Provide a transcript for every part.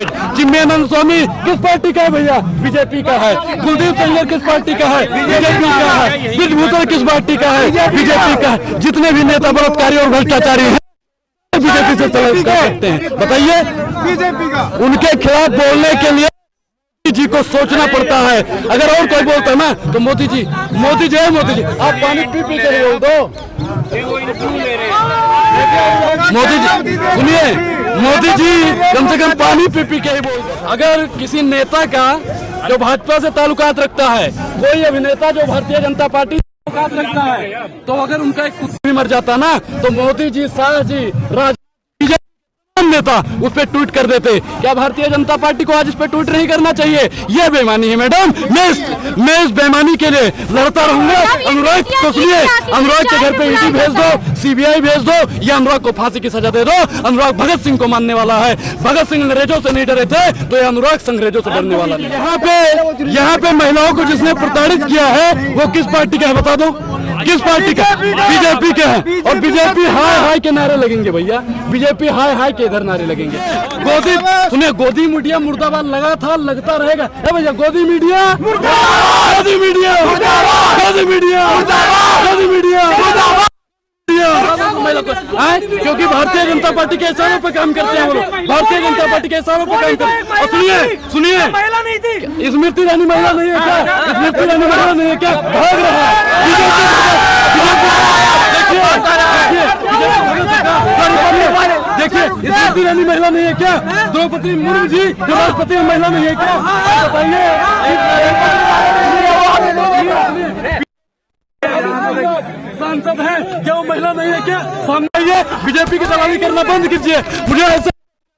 चिन्मयानंद स्वामी किस पार्टी का है भैया? बीजेपी का है। कुलदीप सेंगर किस पार्टी का है? बीजेपी का है। ब्रिजभूषण किस पार्टी का है? बीजेपी का है। जितने भी नेता बलात्कारी और भ्रष्टाचारी हैं बीजेपी से चल सकते हैं। बताइए, बीजेपी का उनके खिलाफ बोलने के लिए जी को सोचना पड़ता है। अगर और कोई बोलता है ना तो मोदी जी है। मोदी जी आप पानी पी के बोल दो। मोदी जी सुनिए, मोदी जी कम से कम पानी पी के ही बोल दो। अगर किसी नेता का जो भाजपा से ताल्लुकात रखता है, कोई अभिनेता जो भारतीय जनता पार्टी ताल्लुकात रखता है, तो अगर उनका एक कुत्ता भी मर जाता ना तो मोदी जी, शाह जी, राज नेता उस पर ट्वीट कर देते। क्या भारतीय जनता पार्टी को आज इस पर ट्वीट नहीं करना चाहिए? यह बेईमानी है मैडम। मैं इस बेईमानी के लिए लड़ता रहूंगा। अनुराग को सुनिए, अनुराग के घर पे ईडी भेज दो, सीबीआई भेज दो, या अनुराग को फांसी की सजा दे दो। अनुराग भगत सिंह को मानने वाला है। भगत सिंह अंग्रेजों से नहीं डरे थे तो ये अनुराग अंग्रेजों से डरने वाला नहीं। यहाँ पे महिलाओं को जिसने प्रताड़ित किया है वो किस पार्टी का है बता दो? किस पार्टी का? बीजेपी के हैं। और बीजेपी हाय के नारे लगेंगे भैया। बीजेपी हाय के इधर नारे लगेंगे। गोदी सुनिए, गोदी मीडिया मुर्दाबाद लगा था, लगता रहेगा। भैया गोदी मीडिया, गोदी मीडिया, गोदी मीडिया, गोदी मीडिया, क्योंकि भारतीय जनता पार्टी के इशारों पे काम करते हैं वो लोग। भारतीय जनता पार्टी के इशारों पे काम करते हैं। और सुनिए, स्मृति ईरानी महिला नहीं है क्या? स्मृति ईरानी महिला नहीं है क्या? भाग रहा है। देखिए, स्मृति ईरानी महिला नहीं है क्या? द्रौपदी मुर्मू जी जो राष्ट्रपति महिला नहीं है क्या? बताइए, सांसद है क्या वो महिला नहीं है क्या? सामने आइए, बीजेपी की दलाली करना बंद कीजिए। मुझे ऐसे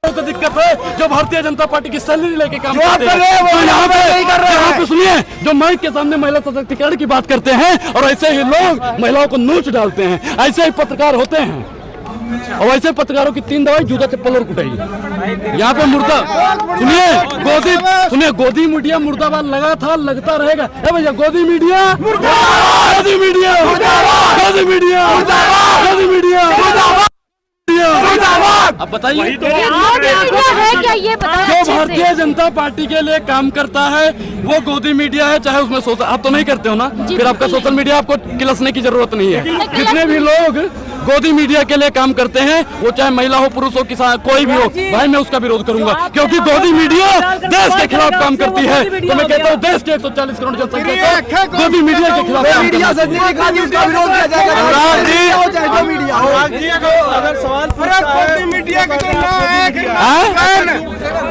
तो दिक्कत है जो भारतीय जनता पार्टी की सैलरी लेके काम करते हैं। तो यहाँ पे सुनिए, जो माइक के सामने महिला सशक्तिकरण की बात करते हैं और ऐसे ही लोग महिलाओं को नोच डालते हैं, ऐसे ही पत्रकार होते हैं। और ऐसे पत्रकारों की 3 दवाई जूता चप्पल और कुटाई। यहाँ पे मुर्दा सुनिए, गोदी मीडिया मुर्दाबाद लगा था, लगता रहेगा। भैया गोदी मीडिया, गोदी मीडिया, गोदी मीडिया, गोदी मीडिया। अब बताइए, जो भारतीय जनता पार्टी के लिए काम करता है वो गोदी मीडिया है, चाहे उसमें सोशल। आप तो नहीं करते हो ना, फिर आपका सोशल मीडिया आपको किलसने की जरूरत नहीं है। जितने भी लोग गोदी मीडिया के लिए काम करते हैं, वो चाहे महिला हो, पुरुष हो, किसान, कोई भी हो, भाई मैं उसका विरोध करूंगा। क्योंकि गोदी मीडिया देश के खिलाफ काम करती है। तो मैं कहता हूँ देश के 140 करोड़ जनसंख्या को गोदी मीडिया के खिलाफ काम करना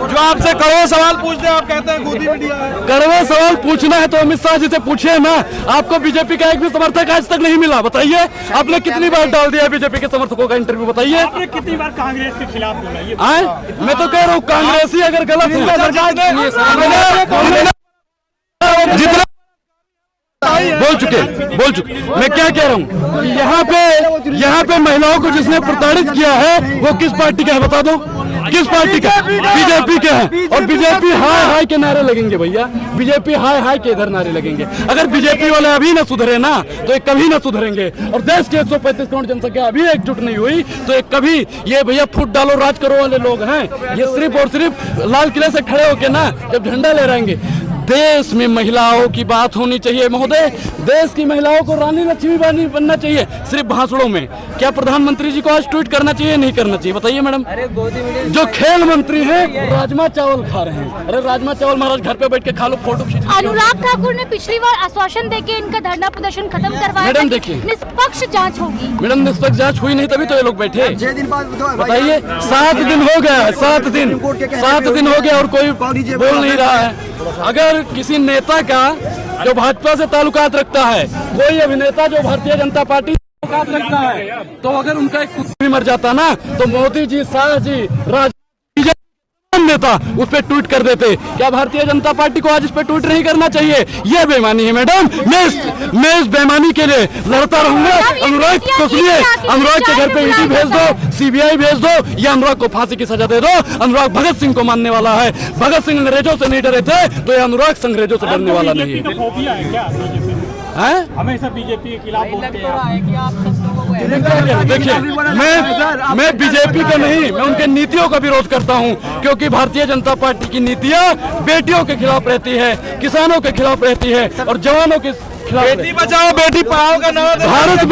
जो आपसे कड़वे सवाल पूछते हैं, आप कहते हैं गोदी मीडिया है। कड़वे सवाल पूछना है तो अमित शाह जी से पूछिए ना। आपको बीजेपी का एक भी समर्थक आज तक नहीं मिला। बताइए, आपने कितनी बार डाल दिया बीजेपी के समर्थकों का इंटरव्यू? बताइए, आपने कितनी बार कांग्रेस के खिलाफ बोला? मैं तो कह रहा हूँ कांग्रेसी अगर गलत है जितना बोल चुके। मैं क्या कह रहा हूँ, यहाँ पे महिलाओं को जिसने प्रताड़ित किया है वो किस पार्टी का है बता दो? किस पार्टी का? बीजेपी के हैं। और बीजेपी हाय के नारे लगेंगे भैया। बीजेपी हाय के इधर नारे लगेंगे। अगर बीजेपी वाले अभी न सुधरे ना तो ये कभी न सुधरेंगे। और देश की 135 करोड़ जनसंख्या अभी एकजुट नहीं हुई तो ये कभी, ये भैया फुट डालो राज करो वाले लोग हैं, ये सिर्फ और सिर्फ लाल किले से खड़े होके ना जब झंडा ले रहेंगे। देश में महिलाओं की बात होनी चाहिए महोदय। देश की महिलाओं को रानी लक्ष्मी बनना चाहिए, सिर्फ भाषणों में। क्या प्रधानमंत्री जी को आज ट्वीट करना चाहिए, नहीं करना चाहिए? बताइए मैडम। जो खेल मंत्री हैं राजमा चावल खा रहे हैं। अरे राजमा चावल महाराज घर पे बैठ के खा लो, फोटो खींच। अनुराग ठाकुर ने पिछली बार आश्वासन देके इनका धरना प्रदर्शन खत्म करवाया। मैडम देखिए, निष्पक्ष जाँच होगी। मैडम निष्पक्ष जाँच हुई नहीं तभी तो ये लोग बैठे। बताइए, 7 दिन हो गया है, 7 दिन हो गया और कोई बोल नहीं रहा है। अगर किसी नेता का जो भाजपा से ताल्लुकात रखता है, कोई अभिनेता जो भारतीय जनता पार्टी ताल्लुकात रखता है, तो अगर उनका एक कुत्ता भी मर जाता ना तो मोदी जी, शाह जी, राज नेता उस पर ट्वीट कर देते। क्या भारतीय जनता पार्टी को आज इस पर ट्वीट नहीं करना चाहिए? यह बेईमानी है मैडम। मैं इस बेईमानी के लिए लड़ता रहूंगा। अनुराग को सुनिए, अनुराग के घर पे ईडी भेज दो, सीबीआई भेज दो, या अनुराग को फांसी की सजा दे दो। अनुराग भगत सिंह को मानने वाला है। भगत सिंह अंग्रेजों से नहीं डरे थे तो ये अनुराग अंग्रेजों से डरने वाला नहीं है। हमेशा बीजेपी के खिलाफ बोलते हैं। देखिए मैं बीजेपी का नहीं, मैं उनके नीतियों का विरोध करता हूं, क्योंकि भारतीय जनता पार्टी की नीतियां बेटियों के खिलाफ रहती है, किसानों के खिलाफ रहती है और जवानों के खिलाफ। बेटी बचाओ बेटी पढ़ाओ का नारा दे- भारत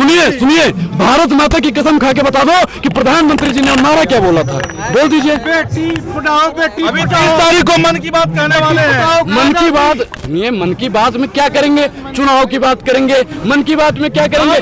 में सुनिए भारत माता की कसम खा के बता दो कि प्रधानमंत्री जी ने नारा क्या बोला था, बोल दीजिए। बेटी पढ़ाओ बेटी अभी 30 तारीख को मन की बात कहने वाले हैं। मन की बात सुनिए, मन की बात में क्या करेंगे, चुनाव की बात करेंगे, मन की बात में क्या करेंगे,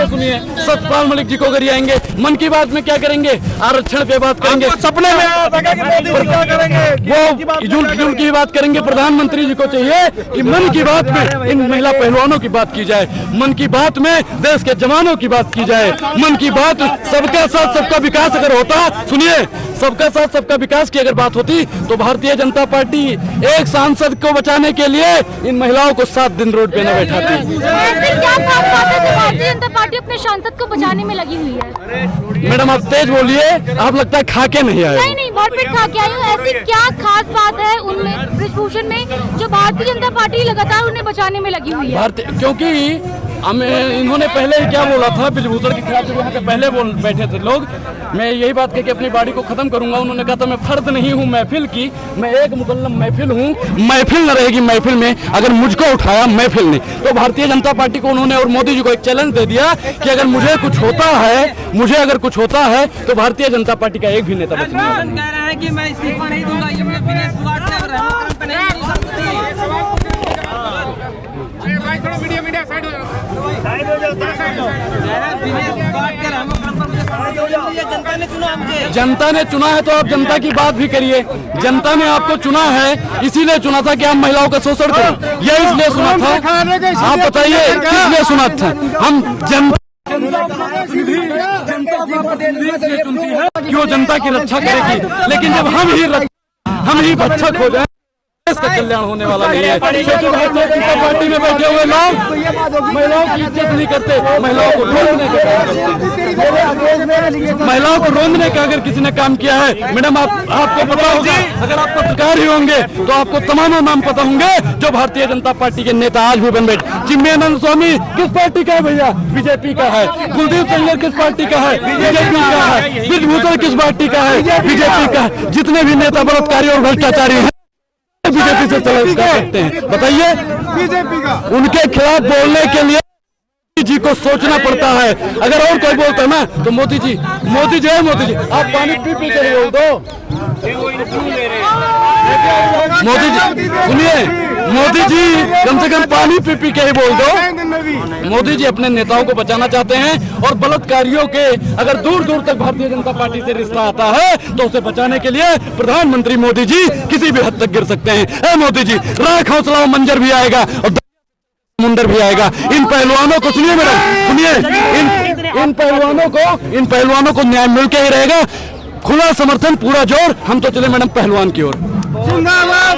सुनिए सतपाल मलिक जी को अगर ये आएंगे, मन की बात में क्या करेंगे, आरक्षण पे बात करेंगे, सपने में आया था कि मोदी जी क्या करेंगे, वो इजुल की बात करेंगे। प्रधानमंत्री जी को चाहिए कि मन की बात में इन महिला पहलवानों की बात की जाए, मन की बात में देश के जवानों की बात की जाए, मन की बात सबका साथ सबका विकास अगर होता, सुनिए सबका साथ सबका विकास की अगर बात होती तो भारतीय जनता पार्टी एक सांसद को बचाने के लिए इन महिलाओं को 7 दिन रोड पे न बैठाती। ऐसे क्या खास बात है कि भारतीय जनता पार्टी अपने सांसद को बचाने में लगी हुई है? मैडम आप तेज बोलिए, आप लगता है खा के नहीं आए। नहीं भरपेट खा के आई हूँ। ऐसी क्या खास बात है उनमें ब्रिजभूषण में जो भारतीय जनता पार्टी लगातार उन्हें बचाने में लगी हुई है? भारतीय क्योंकि हमें इन्होंने पहले ही क्या बोला था ब्रिजभूषण के खिलाफ, जब यहाँ पे पहले बोल बैठे थे लोग, मैं यही बात कह के अपनी बाड़ी को खत्म करूंगा। उन्होंने कहा था मैं फर्द नहीं हूँ महफिल की, मैं एक मुकल्लम महफिल हूँ, महफिल न रहेगी महफिल में अगर मुझको उठाया महफिल नहीं। तो भारतीय जनता पार्टी को उन्होंने और मोदी जी को एक चैलेंज दे दिया कि अगर मुझे कुछ होता है तो भारतीय जनता पार्टी का एक भी नेता बच नहीं है। कह रहे हैं कि मैं इस्तीफा नहीं दूंगा, ये मैं विनेश फोगाट से रहमत पे नहीं दूं सकती। विनेश फोगाट के रहमत पर मुझे फांसी हो जाती है। जनता ने चुना मुझे। जनता ने चुना है तो आप जनता की बात भी करिए। जनता ने आपको चुना है, इसीलिए चुना था कि आप महिलाओं का शोषण करें, यह इसलिए सुना था। आप बताइए किसलिए सुना था? हम जनता क्यों जनता की रक्षा करेगी, लेकिन जब हम ही भक्षक हो जाए देश का कल्याण होने वाला नहीं है। क्योंकि भारतीय जनता पार्टी में बैठे हुए लोग महिलाओं की इज्जत नहीं करते, महिलाओं को रोंदने का काम करते। महिलाओं को रोंदने का अगर किसी ने काम किया है, मैडम आपको पता होगा, अगर आप पत्रकार ही होंगे तो आपको तमाम नाम पता होंगे जो भारतीय जनता पार्टी के नेता आज भी बन बैठे। चिन्मयानंद स्वामी किस पार्टी का है भैया? बीजेपी का है। कुलदीप सेंगर किस पार्टी का है? बीजेपी का है। ब्रिजभूषण किस पार्टी का है? बीजेपी का है। जितने भी नेता बलात्कारी और भ्रष्टाचारी हैं बीजेपी से चला सकते हैं, बताइए। बीजेपी का उनके खिलाफ बोलने के लिए मोदी जी को सोचना पड़ता है। अगर और कोई बोलता है ना तो मोदी जी आप पानी पी के बोल दो। मोदी जी सुनिए, मोदी जी कम से कम पानी पी के ही बोल दो। मोदी जी अपने नेताओं को बचाना चाहते हैं और बलात्कारियों के अगर दूर दूर तक भारतीय जनता पार्टी से रिश्ता आता है तो उसे बचाने के लिए प्रधानमंत्री मोदी जी किसी भी हद तक गिर सकते हैं। मोदी जी राख हौसला मंजर भी आएगा और मुंडर भी आएगा। इन पहलवानों को सुनिए मैडम, सुनिए इन पहलवानों को न्याय मिल के ही रहेगा। खुला समर्थन, पूरा जोर। हम तो चले मैडम पहलवान की ओर। जिंदाबाद।